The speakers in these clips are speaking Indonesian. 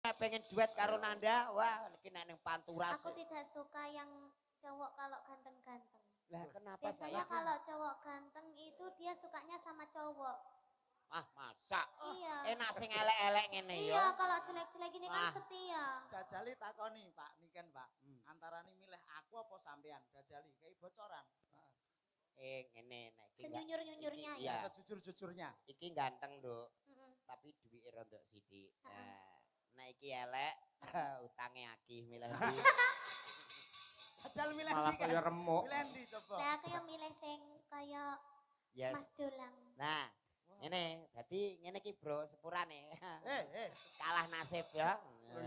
pengen duet karo Nanda, wah iki nek ning Pantura. Aku tidak suka yang cowok kalau ganteng-ganteng. Lah kenapa Biasanya saya? kalau cowok ganteng itu dia sukanya sama cowok. Ah, masa? Iya. Enak sing elek-elek ngene ya. Iya, kalau jelek-jelek ini kan setia. Jajali takoni, Pak, niken, Pak. Antarane milih aku apa sampean? Jajali, kayak bocoran. Ngene nek iki. Senyunyur-nyunyurnya iya. ya. Sejujur-jujurnya. Iki ganteng, Nduk. Tapi duwike rondok sithik. Nek iki elek, utange akeh milih ndi. Jajal milih Malah ndi? kaya remuk. Milih ndi coba? Lah aku yang milih sing kaya Ya. Mas Jolang. Nah, ngene, dadi ngene iki, Bro, sepurane. Kalah nasib ya.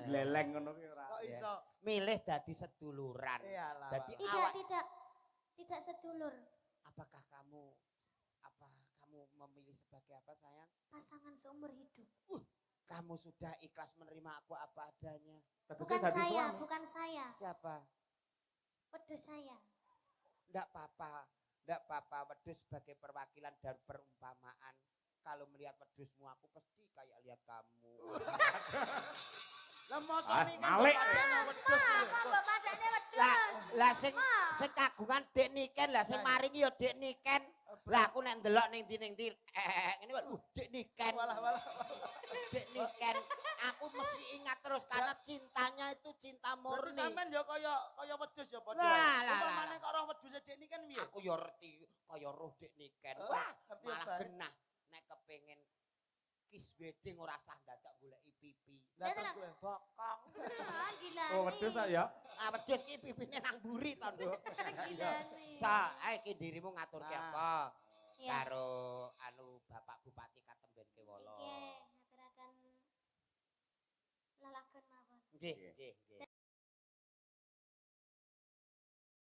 Gleleng ngono ki ora. Kok iso? Milih dadi seduluran. Iyalah. Dadi Tidak sedulur. Apakah kamu memilih sebagai apa, sayang? Pasangan seumur hidup. Kamu sudah ikhlas menerima aku apa adanya. Bukan saya, bukan saya. Siapa? Wedhus saya. Ndak apa-apa, wedhus sebagai perwakilan dari perumpamaan. Kalau melihat wedhusmu aku pasti kayak lihat kamu. Lah mosok niken Malik. Bapaknya wedhus. Lah sing kagungan Dek Niken, lah sing maringi ya Dek Niken. Lah aku nek ndelok ning ndi ngene wae, Dek Niken. Walah. Dek Niken. Aku mesti ingat terus karena cintanya itu cinta murni. Berarti sampean ya kaya wedhus ya padha. Lah. Umpamane kok roh wedhus Dek Niken piye? Aku ya ngerti kaya roh Dek Niken. Wah, malah genah nek kepengin kiss wedding ora sah dadak goleki pipi. Lah terus kowe bokong. Gila. Oh, wedhus ya. Ah wedhus ki pipine nang mburi to, Nduk. Gila. Sa, ae ki dirimu ngaturke Ah. apa? Iya. Karo Bapak Bupati Katemben Kewolo. Nggih, ngaturaken lelagon mawon. Nggih.